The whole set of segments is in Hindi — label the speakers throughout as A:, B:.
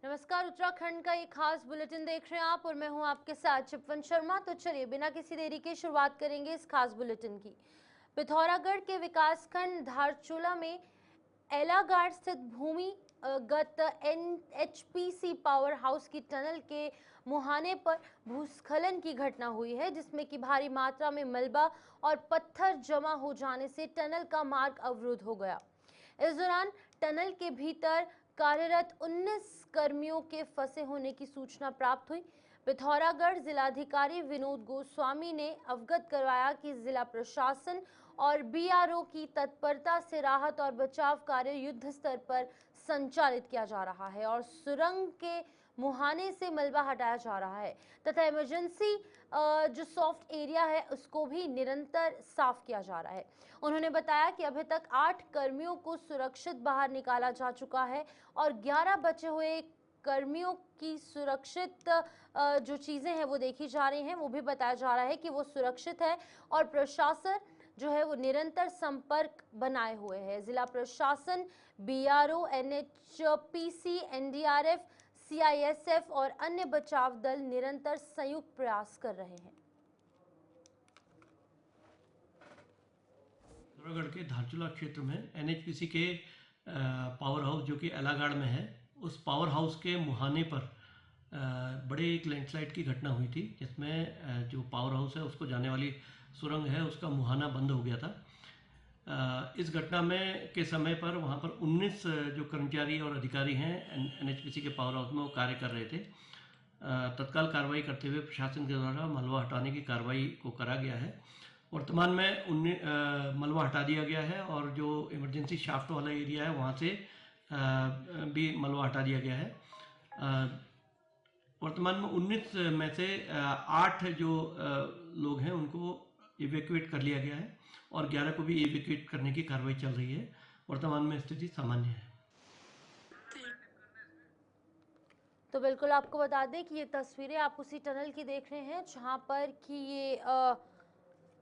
A: नमस्कार, उत्तराखंड का एक खास बुलेटिन देख रहे हैं आप और मैं हूं आपके साथ चिपवन शर्मा। तो चलिए बिना किसी देरी के शुरुआत करेंगे इस खास बुलेटिन की। पिथौरागढ़ के विकासखंड धारचूला में एलागाड़ स्थित भूमि गत एनएचपीसी पावर हाउस की टनल के मुहाने पर भूस्खलन की घटना हुई है, जिसमें कि भारी मात्रा में मलबा और पत्थर जमा हो जाने से टनल का मार्ग अवरुद्ध हो गया। इस दौरान टनल के भीतर कार्यरत 19 कर्मियों के फंसे होने की सूचना प्राप्त हुई। पिथौरागढ़ जिलाधिकारी विनोद गोस्वामी ने अवगत करवाया कि जिला प्रशासन और बीआरओ की तत्परता से राहत और बचाव कार्य युद्ध स्तर पर संचालित किया जा रहा है और सुरंग के मुहाने से मलबा हटाया जा रहा है तथा इमरजेंसी जो सॉफ्ट एरिया है उसको भी निरंतर साफ किया जा रहा है। उन्होंने बताया कि अभी तक 8 कर्मियों को सुरक्षित बाहर निकाला जा चुका है और 11 बचे हुए कर्मियों की सुरक्षित जो चीजें हैं वो देखी जा रही हैं। वो भी बताया जा रहा है कि वो सुरक्षित है और प्रशासन जो है वो निरंतर संपर्क बनाए हुए है। जिला प्रशासन, बीआरओ, एनएचपीसी, एनडीआरएफ, सीआईएसएफ और अन्य बचाव दल निरंतर संयुक्त प्रयास कर रहे हैं।
B: पिथौरागढ़ के धारचूला क्षेत्र में एनएचपीसी के पावर हाउस जो कि एलागाड़ में है, उस पावर हाउस के मुहाने पर बड़े एक लैंडस्लाइड की घटना हुई थी, जिसमें जो पावर हाउस है उसको जाने वाली सुरंग है उसका मुहाना बंद हो गया था। इस घटना में के समय पर वहाँ पर 19 जो कर्मचारी और अधिकारी हैं एनएचपीसी के पावर हाउस में वो कार्य कर रहे थे। तत्काल कार्रवाई करते हुए प्रशासन के द्वारा मलबा हटाने की कार्रवाई को करा गया है। वर्तमान में मलबा हटा दिया गया है और जो इमरजेंसी शाफ्ट वाला एरिया है वहाँ से भी मलबा हटा दिया गया है। वर्तमान में 19 में से 8 जो लोग हैं उनको इवैक्यूएट कर लिया गया है और 11 को भी इवैक्यूएट करने की कार्रवाई चल रही है। वर्तमान में स्थिति सामान्य है।
A: तो बिल्कुल आपको बता दें कि ये तस्वीरें आप उसी टनल की देख रहे हैं जहां पर कि ये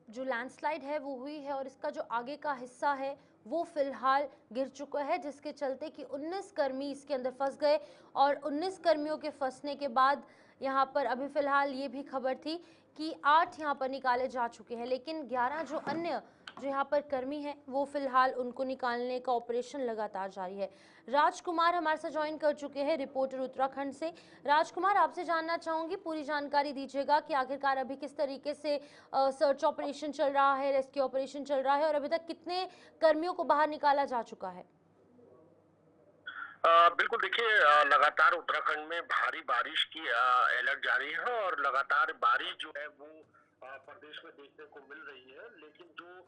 A: जो लैंडस्लाइड है वो हुई है और इसका जो आगे का हिस्सा है वो फिलहाल गिर चुका है, जिसके चलते कि 19 कर्मी इसके अंदर फंस गए और 19 कर्मियों के फंसने के बाद यहाँ पर अभी फिलहाल ये भी खबर थी कि 8 यहाँ पर निकाले जा चुके हैं, लेकिन 11 जो अन्य जो यहाँ पर कर्मी हैं वो फिलहाल उनको निकालने का ऑपरेशन लगातार जारी है। राजकुमार हमारे साथ ज्वाइन कर चुके हैं, रिपोर्टर उत्तराखंड से। राजकुमार, आपसे जानना चाहूंगी, पूरी जानकारी दीजिएगा कि आखिरकार अभी किस तरीके से सर्च ऑपरेशन चल रहा है, रेस्क्यू ऑपरेशन चल रहा है और अभी तक कितने कर्मियों को बाहर निकाला जा चुका है।
C: बिल्कुल देखिए, लगातार उत्तराखंड में भारी बारिश की अलर्ट जारी है और लगातार बारिश जो है वो प्रदेश में देखने को मिल रही है। लेकिन जो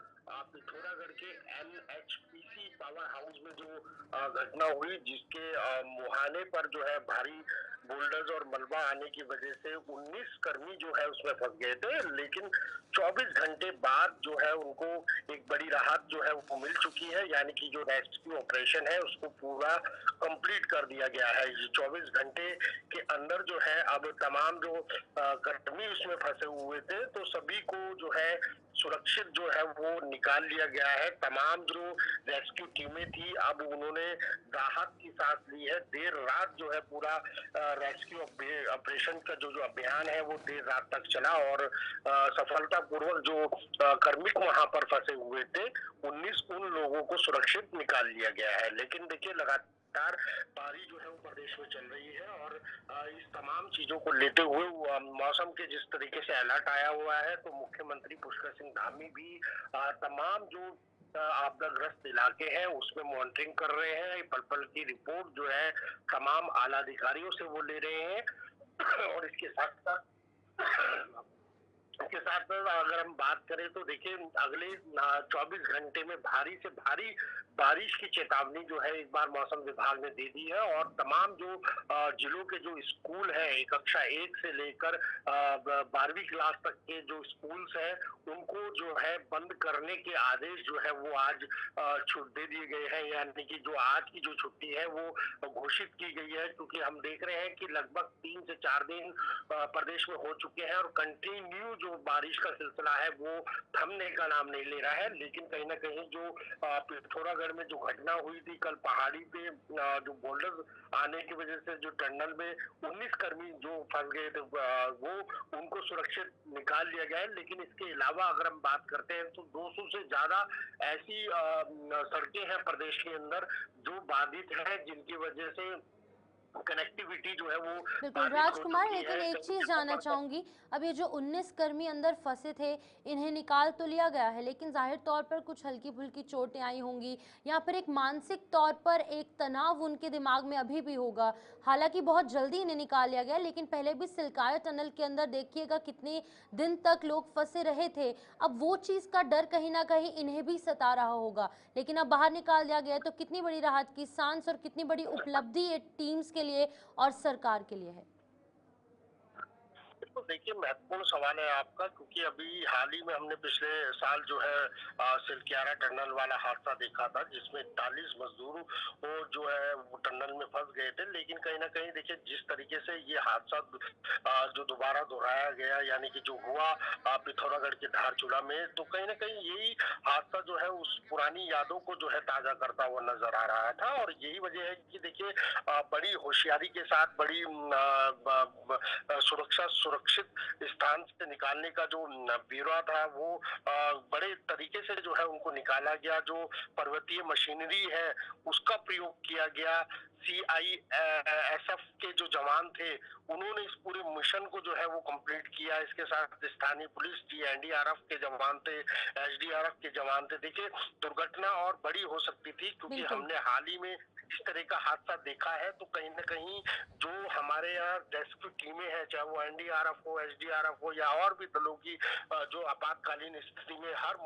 C: पिथौरागढ़ के एनएचपीसी पावर हाउस में जो घटना हुई, जिसके मुहाने पर जो है भारी बोल्डर्स और मलबा आने की वजह से 19 कर्मी जो है उसमें फंस गए थे, लेकिन 24 घंटे बाद जो है उनको एक बड़ी राहत जो है वो मिल चुकी है। यानी कि जो रेस्क्यू ऑपरेशन है उसको पूरा कंप्लीट कर दिया गया है। 24 घंटे के अंदर जो है अब तमाम जो कर्मी उसमें फंसे हुए थे तो सभी को जो है सुरक्षित जो है वो निकाल लिया गया है। तमाम जो रेस्क्यू टीमें थी अब उन्होंने राहत की सांस ली है। देर रात जो है पूरा रेस्क्यू ऑपरेशन का जो अभियान है वो देर रात तक चला और सफलतापूर्वक जो कार्मिक वहां पर फंसे हुए थे 19 उन लोगों को सुरक्षित निकाल लिया गया है। लेकिन देखिए, लगातार बारिश जो है वो प्रदेश में चल रही है और इस तमाम चीजों को लेते हुए मौसम के जिस तरीके से अलर्ट आया हुआ है तो मुख्यमंत्री पुष्कर सिंह धामी भी तमाम जो आपदाग्रस्त इलाके हैं उसमें मॉनिटरिंग कर रहे हैं। पल पल की रिपोर्ट जो है तमाम आला अधिकारियों से वो ले रहे हैं और इसके साथ अगर हम बात करें तो देखिए, अगले 24 घंटे में भारी से भारी बारिश की चेतावनी जो है एक बार मौसम विभाग ने दे दी है और तमाम जो जिलों के जो स्कूल है कक्षा 1 से लेकर 12वीं क्लास तक के जो स्कूल्स हैं उनको जो है बंद करने के आदेश जो है वो आज छूट दे दिए गए हैं। यानी कि जो आज की जो छुट्टी है वो घोषित की गई है, क्योंकि हम देख रहे हैं कि लगभग 3 से 4 दिन प्रदेश में हो चुके हैं और कंटिन्यू जो बारिश का सिलसिला है वो थमने का नाम नहीं ले रहा है। लेकिन कहीं ना कहीं जो पिथौरागढ़ में जो घटना हुई थी कल पहाड़ी पे, जो बोल्डर आने की वजह से जो टनल में 19 कर्मी जो फंस गए थे, वो उनको सुरक्षित निकाल लिया गया है। लेकिन इसके अलावा अगर हम बात करते हैं तो 200 से ज्यादा ऐसी सड़कें हैं प्रदेश के अंदर जो बाधित है, जिनकी वजह से कनेक्टिविटी जो है वो
A: बिल्कुल
C: बाधित हो
A: राजकुमार,
C: चुकी
A: लेकिन
C: है
A: एक
C: कई
A: चीज
C: जगहों
A: जानना
C: पर।
A: चाहूंगी, अब ये जो 19 कर्मी अंदर फंसे थे, इन्हें निकाल तो लिया गया है, लेकिन जाहिर तौर पर कुछ हल्की फुल्की चोटें आई होंगी या फिर एक मानसिक तौर पर एक तनाव उनके दिमाग में अभी भी होगा। हालांकि बहुत जल्दी इन्हें निकाल लिया गया, लेकिन पहले भी सिलकाया टनल के अंदर देखिएगा कितने दिन तक लोग फंसे रहे थे। अब वो चीज का डर कहीं ना कहीं इन्हें भी सता रहा होगा, लेकिन अब बाहर निकाल दिया गया है, तो कितनी बड़ी राहत की सांस और कितनी बड़ी उपलब्धि ये टीम्स के लिए और सरकार के लिए है।
C: तो देखिए, महत्वपूर्ण सवाल है आपका, क्योंकि अभी हाल ही में हमने पिछले साल जो है सिलक्यारा टनल वाला हादसा देखा था, जिसमें 41 मजदूर वो जो है वो टनल में फंस गए थे। लेकिन कहीं ना कहीं देखिए, जिस तरीके से ये हादसा जो दोबारा दोहराया गया, यानी कि जो हुआ पिथौरागढ़ के धारचूला में, तो कहीं ना कहीं यही हादसा जो है उस पुरानी यादों को जो है ताजा करता हुआ नजर आ रहा था। और यही वजह है कि देखिए, बड़ी होशियारी के साथ, बड़ी सुरक्षित स्थान से निकालने का जो ब्यौरा था, वो बड़े तरीके से जो है उनको निकाला गया। जो पर्वतीय मशीनरी है उसका प्रयोग किया गया। CISF के जो जवान थे उन्होंने इस पूरे मिशन को जो है वो कंप्लीट किया। इसके साथ स्थानीय पुलिस, NDRF के जवान थे, SDRF के जवान थे। देखिए, दुर्घटना और बड़ी हो सकती थी, क्योंकि हमने हाल ही में इस तरह का हादसा देखा है। तो कहीं ना कहीं जो हमारे यहाँ रेस्क्यू टीमें हैं, चाहे वो NDRF हो, SDRF हो या और भी दलों की, जो आपातकालीन स्थिति में हर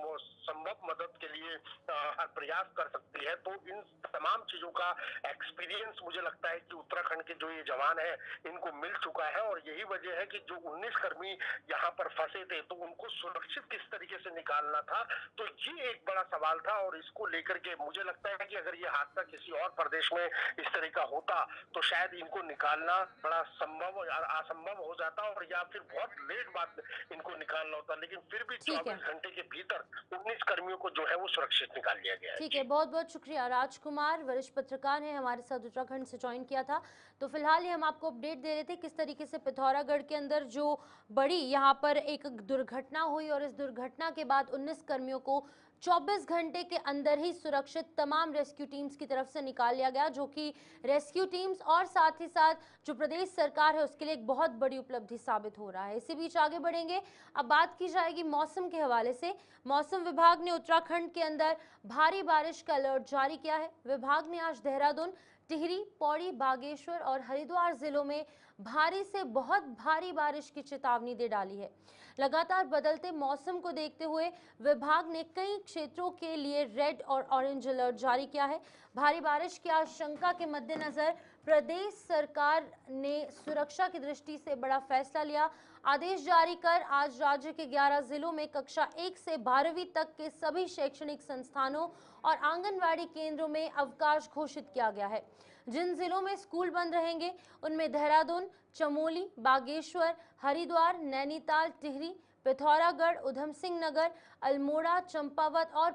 C: संभव मदद के लिए हर प्रयास कर सकती है। तो इन तमाम चीजों का एक्सपीरियंस मुझे लगता है कि उत्तराखंड के जो ये जवान है इनको मिल चुका है। और यही वजह है कि जो 19 कर्मी यहाँ पर फंसे थे, तो उनको सुरक्षित किस तरीके से निकालना था, तो ये एक बड़ा सवाल था। और इसको लेकर के मुझे लगता है कि अगर ये हादसा किसी और प्रदेश में इस तरह का होता तो शायद इनको निकालना बड़ा संभव असंभव हो जाता, और या फिर बहुत लेट बाद इनको निकालना होता। लेकिन फिर भी 24 घंटे के भीतर 19 कर्मियों को जो है वो सुरक्षित निकाल लिया गया है।
A: ठीक है, बहुत बहुत शुक्रिया। राजकुमार वरिष्ठ पत्रकार हैं, हमारे साथ उत्तराखंड से ज्वाइन किया था। तो फिलहाल ये हम आपको अपडेट दे रहे थे किस तरीके से पिथौरागढ़ के अंदर जो बड़ी यहाँ पर एक दुर्घटना हुई, और इस दुर्घटना के बाद 19 कर्मियों को 24 घंटे के अंदर ही सुरक्षित तमाम रेस्क्यू टीम्स की तरफ से निकाल लिया गया, जो कि रेस्क्यू टीम्स और साथ ही साथ जो प्रदेश सरकार है उसके लिए एक बहुत बड़ी उपलब्धि साबित हो रहा है। इसी बीच आगे बढ़ेंगे, अब बात की जाएगी मौसम के हवाले से। मौसम विभाग ने उत्तराखंड के अंदर भारी बारिश का अलर्ट जारी किया है। विभाग ने आज देहरादून, टिहरी, पौड़ी, बागेश्वर और हरिद्वार जिलों में भारी से बहुत भारी बारिश की चेतावनी दे डाली है। लगातार बदलते मौसम को देखते हुए विभाग ने कई क्षेत्रों के लिए रेड और ऑरेंज अलर्ट जारी किया है। भारी बारिश की आशंका के मद्देनजर प्रदेश सरकार ने सुरक्षा की दृष्टि से बड़ा फैसला लिया। आदेश जारी कर आज राज्य के 11 जिलों में कक्षा 1 से 12वीं तक के सभी शैक्षणिक संस्थानों और आंगनवाड़ी केंद्रों में अवकाश घोषित किया गया है। जिन जिलों में स्कूल बंद रहेंगे उनमें देहरादून, चमोली, बागेश्वर, हरिद्वार, नैनीताल, टिहरी, पिथौरागढ़, उधम सिंह नगर, अल्मोड़ा, चंपावत और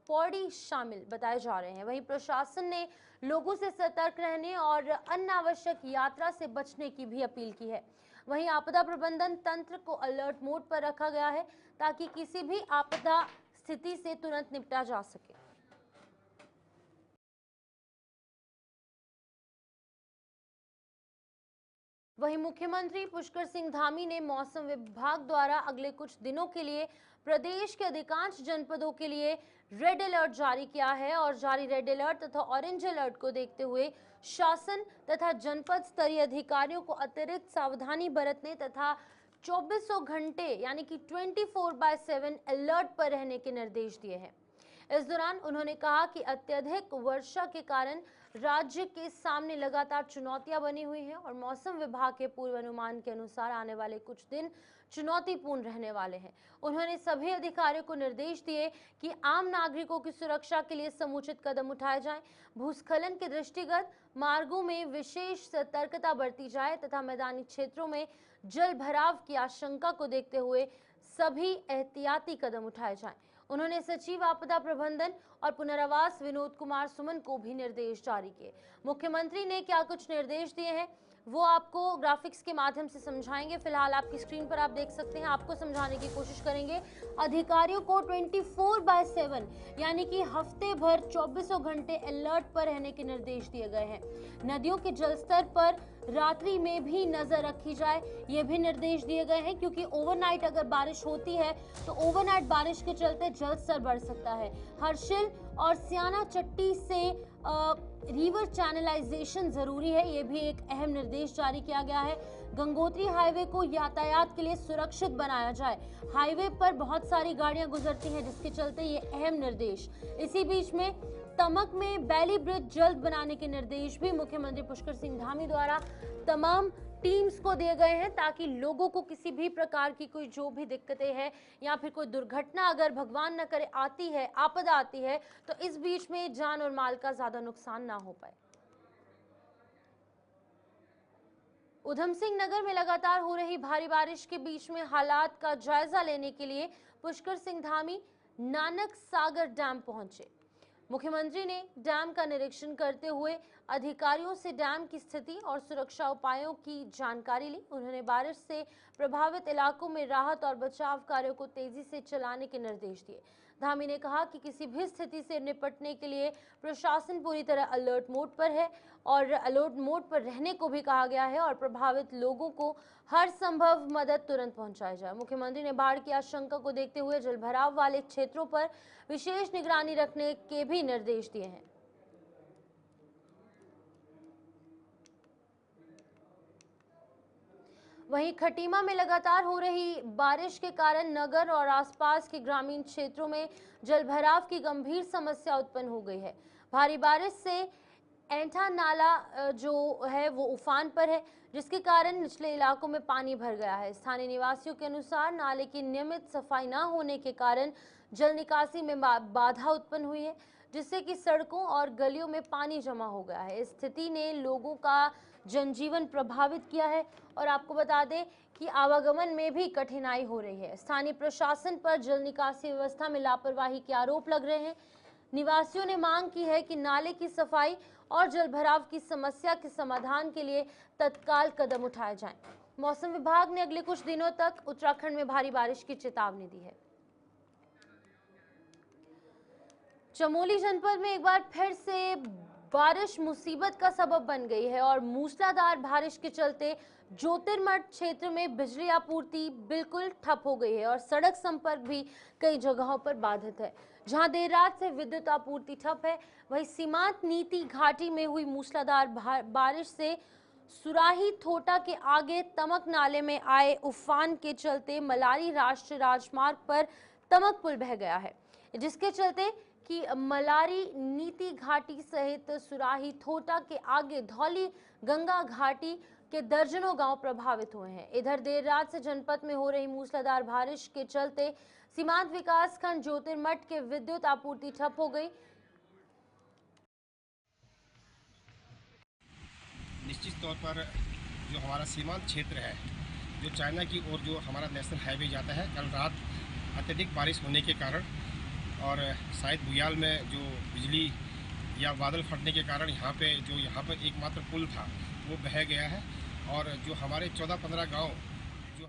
A: पौड़ी शामिल बताए जा रहे हैं। वहीं प्रशासन ने लोगों से सतर्क रहने और अनावश्यक यात्रा से बचने की भी अपील की है। वहीं आपदा प्रबंधन तंत्र को अलर्ट मोड पर रखा गया है ताकि किसी भी आपदा स्थिति से तुरंत निपटा जा सके। वहीं मुख्यमंत्री पुष्कर सिंह धामी ने मौसम विभाग द्वारा अगले कुछ दिनों के लिए प्रदेश के अधिकांश जनपदों के लिए रेड अलर्ट जारी किया है, और जारी रेड अलर्ट तथा ऑरेंज अलर्ट को देखते हुए शासन तथा जनपद स्तरीय अधिकारियों को अतिरिक्त सावधानी बरतने तथा 2400 घंटे यानी कि 24/7 अलर्ट पर रहने के निर्देश दिए हैं। इस दौरान उन्होंने कहा कि अत्यधिक वर्षा के कारण राज्य के सामने लगातार चुनौतियां बनी हुई हैं और मौसम विभाग के पूर्वानुमान के अनुसार आने वाले कुछ दिन चुनौतीपूर्ण रहने वाले हैं। उन्होंने सभी अधिकारियों को निर्देश दिए कि आम नागरिकों की सुरक्षा के लिए समुचित कदम उठाए जाएं, भूस्खलन के दृष्टिगत मार्गों में विशेष सतर्कता बरती जाए तथा मैदानी क्षेत्रों में जल भराव की आशंका को देखते हुए सभी एहतियाती कदम उठाए जाएं। उन्होंने सचिव आपदा प्रबंधन और पुनर्वास विनोद कुमार सुमन को भी निर्देश जारी किए। मुख्यमंत्री ने क्या कुछ निर्देश दिए हैं वो आपको ग्राफिक्स के माध्यम से समझाएंगे। फिलहाल आपकी स्क्रीन पर आप देख सकते हैं, आपको समझाने की कोशिश करेंगे। अधिकारियों को 24/7 यानी कि हफ्ते भर 24 घंटे अलर्ट पर रहने के निर्देश दिए गए हैं। नदियों के जलस्तर पर रात्रि में भी नजर रखी जाए, ये भी निर्देश दिए गए हैं, क्योंकि ओवरनाइट अगर बारिश होती है तो ओवरनाइट बारिश के चलते जल स्तर बढ़ सकता है। हर्षिल और सियाना चट्टी से रिवर चैनलाइजेशन जरूरी है, ये भी एक अहम निर्देश जारी किया गया है। गंगोत्री हाईवे को यातायात के लिए सुरक्षित बनाया जाए, हाईवे पर बहुत सारी गाड़ियां गुजरती हैं जिसके चलते ये अहम निर्देश। इसी बीच में तमक में बैली ब्रिज जल्द बनाने के निर्देश भी मुख्यमंत्री पुष्कर सिंह धामी द्वारा तमाम टीम्स को दिए गए हैं, ताकि लोगों को किसी भी प्रकार की कोई जो भी दिक्कतें हैं या फिर कोई दुर्घटना अगर भगवान न करे आती है, आपदा आती है, तो इस बीच में जान और माल का ज्यादा नुकसान ना हो पाए। उधम सिंह नगर में लगातार हो रही भारी बारिश के बीच में हालात का जायजा लेने के लिए पुष्कर सिंह धामी नानक सागर डैम पहुंचे। मुख्यमंत्री ने डैम का निरीक्षण करते हुए अधिकारियों से डैम की स्थिति और सुरक्षा उपायों की जानकारी ली। उन्होंने बारिश से प्रभावित इलाकों में राहत और बचाव कार्यों को तेजी से चलाने के निर्देश दिए। धामी ने कहा कि किसी भी स्थिति से निपटने के लिए प्रशासन पूरी तरह अलर्ट मोड पर है और अलर्ट मोड पर रहने को भी कहा गया है और प्रभावित लोगों को हर संभव मदद तुरंत पहुंचाई जाए। मुख्यमंत्री ने बाढ़ की आशंका को देखते हुए जलभराव वाले क्षेत्रों पर विशेष निगरानी रखने के भी निर्देश दिए हैं। वहीं खटीमा में लगातार हो रही बारिश के कारण नगर और आसपास के ग्रामीण क्षेत्रों में जलभराव की गंभीर समस्या उत्पन्न हो गई है। भारी बारिश से एंठा नाला जो है वो उफान पर है, जिसके कारण निचले इलाकों में पानी भर गया है। स्थानीय निवासियों के अनुसार नाले की नियमित सफाई न होने के कारण जल निकासी में बाधा उत्पन्न हुई है, जिससे कि सड़कों और गलियों में पानी जमा हो गया है। इस स्थिति ने लोगों का जनजीवन प्रभावित किया है और आपको बता दें कि आवागमन में भी कठिनाई हो रही है। स्थानीय प्रशासन पर जल निकासी व्यवस्था में लापरवाही के आरोप लग रहे हैं। निवासियों ने मांग की है कि नाले की सफाई और जलभराव की समस्या के समाधान के लिए तत्काल कदम उठाए जाएं। मौसम विभाग ने अगले कुछ दिनों तक उत्तराखंड में भारी बारिश की चेतावनी दी है। चमोली जनपद में एक बार फिर से बारिश मुसीबत का सबब बन गई है और मूसलाधार बारिश के चलते ज्योतिर्मठ क्षेत्र में बिजली आपूर्ति बिल्कुल ठप हो गई है और सड़क संपर्क भी कई जगहों पर बाधित है। जहां देर रात से विद्युत आपूर्ति ठप है, वहीं सीमांत नीति घाटी में हुई मूसलाधार बारिश से सुराही थोटा के आगे तमक नाले में आए उफान के चलते मलारी राष्ट्रीय राजमार्ग पर तमक पुल बह गया है, जिसके चलते कि मलारी नीति घाटी सहित सुराही थोटा के आगे धौली गंगा घाटी के दर्जनों गांव प्रभावित हुए हैं। इधर देर रात से जनपद में हो रही मूसलाधार बारिश के चलते सीमांत विकास खंड ज्योतिर्मठ के विद्युत आपूर्ति ठप हो गई।
D: निश्चित तौर पर जो हमारा सीमांत क्षेत्र है, जो चाइना की ओर जो हमारा नेशनल हाईवे जाता है, कल रात अत्यधिक बारिश होने के कारण और शायद बुयाल में जो बिजली या बादल फटने के कारण यहाँ पर एकमात्र पुल था वो बह गया है और जो हमारे 14-15 गांव जो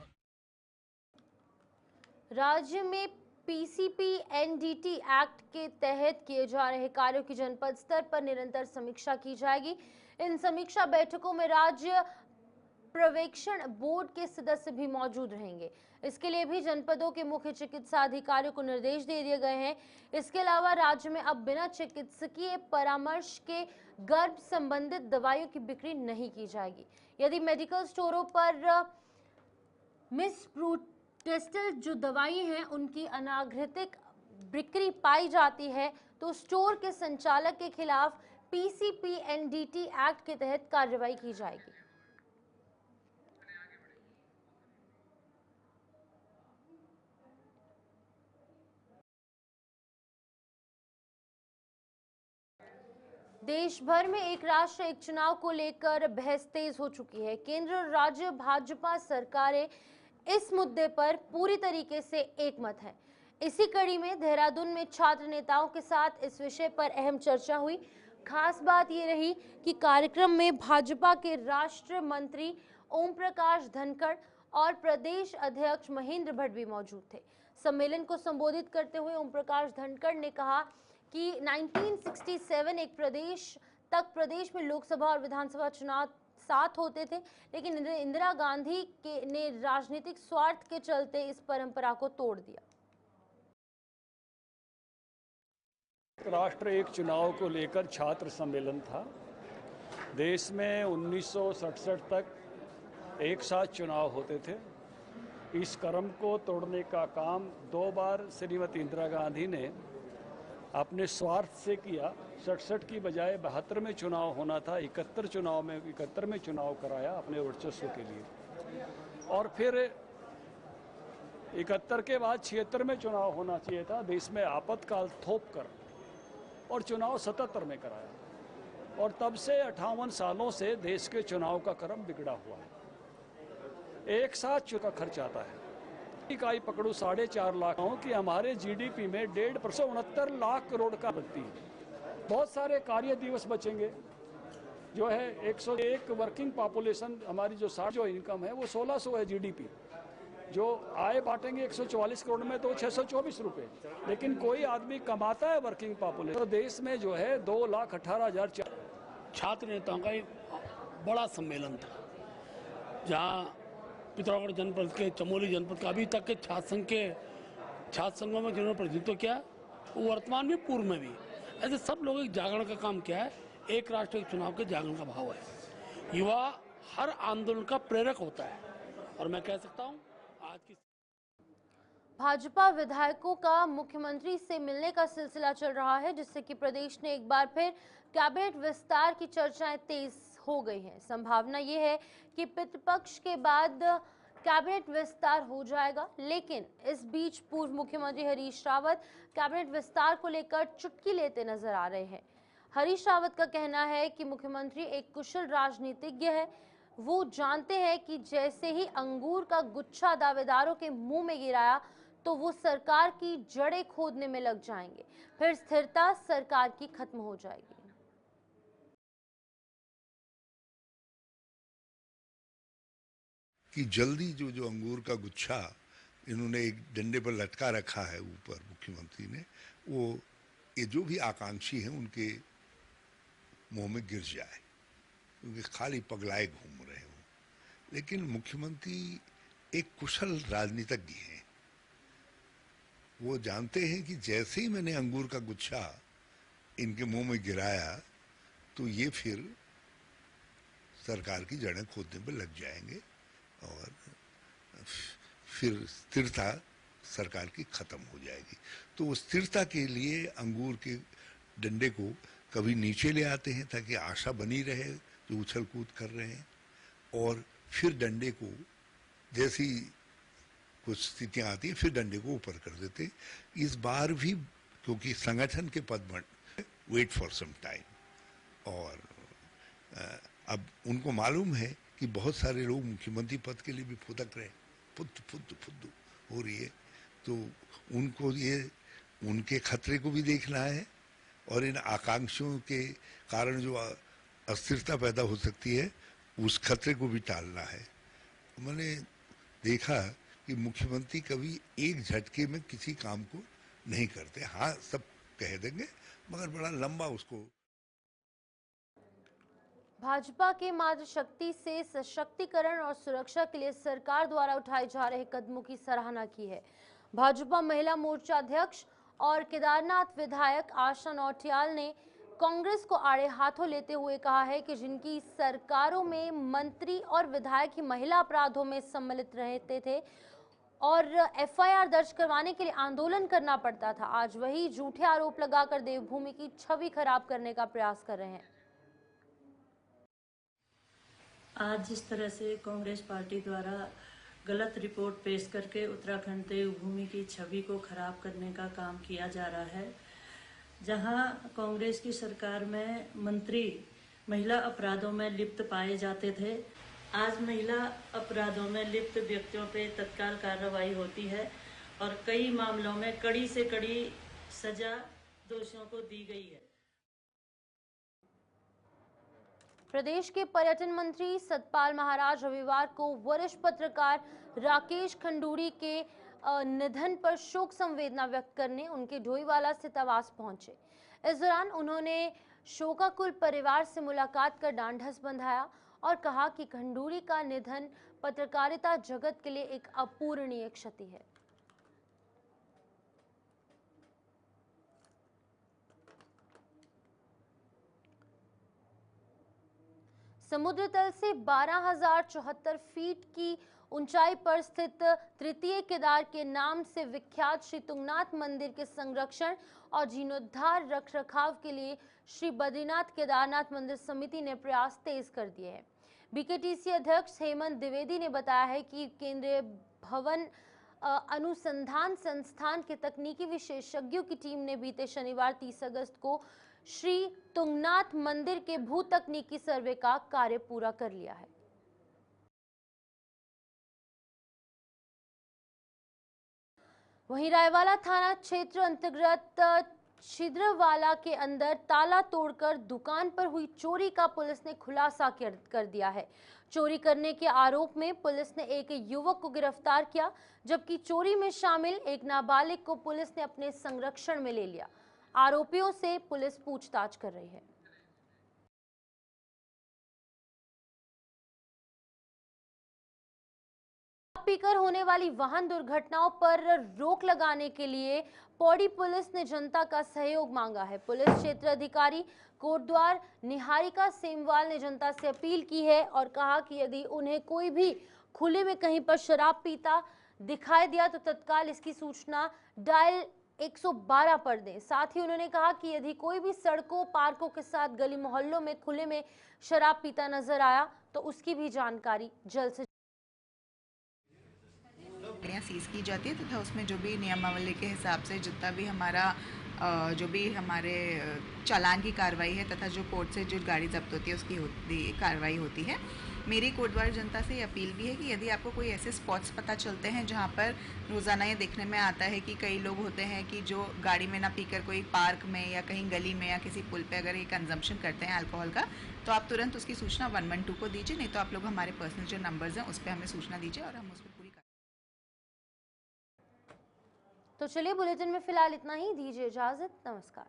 A: राज्य में पीसीपी एनडीटी एक्ट के तहत किए जा रहे कार्यों की जनपद स्तर पर निरंतर समीक्षा की जाएगी। इन समीक्षा बैठकों में राज्य पर्यवेक्षण बोर्ड के सदस्य भी मौजूद रहेंगे। इसके लिए भी जनपदों के मुख्य चिकित्सा अधिकारियों को निर्देश दे दिए गए हैं। इसके अलावा राज्य में अब बिना चिकित्सकीय परामर्श के गर्भ संबंधित दवाइयों की बिक्री नहीं की जाएगी। यदि मेडिकल स्टोरों पर मिसप्रूटेस्टल जो दवाई हैं उनकी अनाघृतिक बिक्री पाई जाती है तो स्टोर के संचालक के खिलाफ पीसीपीएनडीटी एक्ट के तहत कार्रवाई की जाएगी। देश भर में एक राष्ट्र एक चुनाव को लेकर बहस तेज हो चुकी है। केंद्र और राज्य भाजपा सरकारें इस मुद्दे पर पूरी तरीके से एकमत है। इसी कड़ी में देहरादून में छात्र नेताओं के साथ इस विषय पर अहम चर्चा हुई। खास बात ये रही कि कार्यक्रम में भाजपा के राष्ट्रीय मंत्री ओम प्रकाश धनखड़ और प्रदेश अध्यक्ष महेंद्र भट्ट भी मौजूद थे। सम्मेलन को संबोधित करते हुए ओम प्रकाश धनखड़ ने कहा कि 1967 एक प्रदेश में लोकसभा और विधानसभा चुनाव साथ होते थे, लेकिन इंदिरा गांधी ने राजनीतिक स्वार्थ के चलते इस परंपरा को तोड़ दिया।
E: राष्ट्र एक चुनाव को लेकर छात्र सम्मेलन था। देश में 1967 तक एक साथ चुनाव होते थे। इस क्रम को तोड़ने का काम 2 बार श्रीमती इंदिरा गांधी ने अपने स्वार्थ से किया। 67 की बजाय 72 में चुनाव होना था, 71 में चुनाव कराया अपने वर्चस्व के लिए, और फिर 71 के बाद 76 में चुनाव होना चाहिए था। देश में आपातकाल थोप कर और चुनाव 77 में कराया, और तब से 58 सालों से देश के चुनाव का क्रम बिगड़ा हुआ है। एक साथ चुनाव का खर्च आता है, इकाई पकड़ू 4.5 लाख कि हमारे जीडीपी में 1.69 लाख करोड़ का लगती है। बहुत सारे कार्य दिवस बचेंगे, जो है 101 वर्किंग पॉपुलेशन हमारी जो इनकम है वो 1600 है जीडीपी, जो आय बांटेंगे 144 करोड़ में तो 624 रुपए, लेकिन कोई आदमी कमाता है वर्किंग पॉपुलेशन तो देश में जो है 2,18,000।
F: छात्र नेताओं का एक बड़ा सम्मेलन था, जहाँ पिथौरागढ़ जनपद के, चमोली जनपद का, अभी तक के छात्र संघों में जिन्होंने प्रतिनिधित्व किया, वो वर्तमान में पूर्व में भी, ऐसे सब लोग एक जागरण का काम किया है। एक राष्ट्र एक चुनाव के जागरण का भाव है। युवा हर आंदोलन का प्रेरक होता है, और मैं कह सकता हूँ आज की
A: भाजपा विधायकों का मुख्यमंत्री से मिलने का सिलसिला चल रहा है, जिससे कि प्रदेश ने एक बार फिर कैबिनेट विस्तार की चर्चाएं तेज हो गई हैं। संभावना ये है कि पितृपक्ष के बाद कैबिनेट विस्तार हो जाएगा, लेकिन इस बीच पूर्व मुख्यमंत्री हरीश रावत कैबिनेट विस्तार को लेकर चुटकी लेते नजर आ रहे हैं। हरीश रावत का कहना है कि मुख्यमंत्री एक कुशल राजनीतिज्ञ है। वो जानते हैं कि जैसे ही अंगूर का गुच्छा दावेदारों के मुंह में गिराया तो वो सरकार की जड़ें खोदने में लग जाएंगे, फिर स्थिरता सरकार की खत्म हो जाएगी।
G: कि जल्दी जो अंगूर का गुच्छा इन्होंने एक डंडे पर लटका रखा है ऊपर मुख्यमंत्री ने, वो ये जो भी आकांक्षी हैं उनके मुंह में गिर जाए, क्योंकि खाली पगलाए घूम रहे हो। लेकिन मुख्यमंत्री एक कुशल राजनीतिज्ञ हैं। वो जानते हैं कि जैसे ही मैंने अंगूर का गुच्छा इनके मुंह में गिराया तो ये फिर सरकार की जड़ें खोदने पर लग जाएंगे और फिर स्थिरता सरकार की खत्म हो जाएगी। तो वो स्थिरता के लिए अंगूर के डंडे को कभी नीचे ले आते हैं ताकि आशा बनी रहे जो उछल कूद कर रहे हैं, और फिर डंडे को जैसी कुछ स्थितियां आती हैं फिर डंडे को ऊपर कर देते। इस बार भी क्योंकि संगठन के पद पर वेट फॉर सम टाइम, और अब उनको मालूम है कि बहुत सारे लोग मुख्यमंत्री पद के लिए भी फुदक रहे, फुद्दू हो रही है, तो उनको ये उनके खतरे को भी देखना है और इन आकांक्षियों के कारण जो अस्थिरता पैदा हो सकती है उस खतरे को भी टालना है। मैंने देखा कि मुख्यमंत्री कभी एक झटके में किसी काम को नहीं करते। हाँ, सब कह देंगे मगर बड़ा लंबा उसको।
A: भाजपा के मातृशक्ति से सशक्तिकरण और सुरक्षा के लिए सरकार द्वारा उठाए जा रहे कदमों की सराहना की है। भाजपा महिला मोर्चा अध्यक्ष और केदारनाथ विधायक आशा नौटियाल ने कांग्रेस को आड़े हाथों लेते हुए कहा है कि जिनकी सरकारों में मंत्री और विधायक ही महिला अपराधों में सम्मिलित रहते थे, और एफआईआर दर्ज करवाने के लिए आंदोलन करना पड़ता था, आज वही झूठे आरोप लगाकर देवभूमि की छवि खराब करने का प्रयास कर रहे हैं।
H: आज जिस तरह से कांग्रेस पार्टी द्वारा गलत रिपोर्ट पेश करके उत्तराखंड देवभूमि की छवि को खराब करने का काम किया जा रहा है, जहां कांग्रेस की सरकार में मंत्री महिला अपराधों में लिप्त पाए जाते थे, आज महिला अपराधों में लिप्त व्यक्तियों पर तत्काल कार्रवाई होती है और कई मामलों में कड़ी से कड़ी सजा दोषियों को दी गई है।
A: प्रदेश के पर्यटन मंत्री सतपाल महाराज रविवार को वरिष्ठ पत्रकार राकेश खंडूरी के निधन पर शोक संवेदना व्यक्त करने उनके डोईवाला स्थित आवास पहुंचे। इस दौरान उन्होंने शोकाकुल परिवार से मुलाकात कर ढांढस बंधाया और कहा कि खंडूरी का निधन पत्रकारिता जगत के लिए एक अपूरणीय क्षति है। समुद्र तल से 12,074 फीट की ऊंचाई पर स्थित तृतीय केदार के नाम से विख्यात श्री तुंगनाथ मंदिर के संरक्षण और जीर्णोद्धार रख रखाव के लिए श्री बद्रीनाथ केदारनाथ मंदिर समिति ने प्रयास तेज कर दिए हैं। बीकेटीसी अध्यक्ष हेमंत द्विवेदी ने बताया है कि केंद्रीय भवन अनुसंधान संस्थान के तकनीकी विशेषज्ञों की टीम ने बीते शनिवार 30 अगस्त को श्री तुंगनाथ मंदिर के भू तकनीकी सर्वे का कार्य पूरा कर लिया है। वहीं रायवाला थाना क्षेत्र अंतर्गत छिद्रवाला के अंदर ताला तोड़कर दुकान पर हुई चोरी का पुलिस ने खुलासा कर दिया है। चोरी करने के आरोप में पुलिस ने एक युवक को गिरफ्तार किया, जबकि चोरी में शामिल एक नाबालिग को पुलिस ने अपने संरक्षण में ले लिया। आरोपियों से पुलिस पूछताछ कर रही है। पीकर होने वाली वाहन दुर्घटनाओं पर रोक लगाने के लिए पौड़ी पुलिस ने जनता का सहयोग मांगा है। पुलिस क्षेत्र अधिकारी कोटद्वार निहारिका सेमवाल ने जनता से अपील की है और कहा कि यदि उन्हें कोई भी खुले में कहीं पर शराब पीता दिखाई दिया तो तत्काल इसकी सूचना डायल 112 पर दें। साथ ही उन्होंने कहा कि यदि कोई भी सड़कों पार्कों के साथ गली मोहल्लों में खुले में शराब पीता नजर आया तो उसकी भी जानकारी जल्द से
I: सीज की जाती है तथा उसमें जो भी नियमावली के हिसाब से जितना भी हमारा जो भी हमारे चालान की कार्रवाई है तथा जो कोर्ट से जो गाड़ी जब्त होती है उसकी कार्रवाई होती है। मेरी कोटद्वार जनता से ये अपील भी है कि यदि आपको कोई ऐसे स्पॉट्स पता चलते हैं जहाँ पर रोज़ाना ये देखने में आता है कि कई लोग होते हैं कि जो गाड़ी में ना पीकर कोई पार्क में या कहीं गली में या किसी पुल पे अगर ये कंजम्पशन करते हैं अल्कोहल का, तो आप तुरंत उसकी सूचना 112 को दीजिए, नहीं तो आप लोग हमारे पर्सनल जो नंबर्स हैं उस पर हमें सूचना दीजिए और हम उस पर पूरी।
A: तो चलिए बुलेटिन में फिलहाल इतना ही, दीजिए इजाजत, नमस्कार।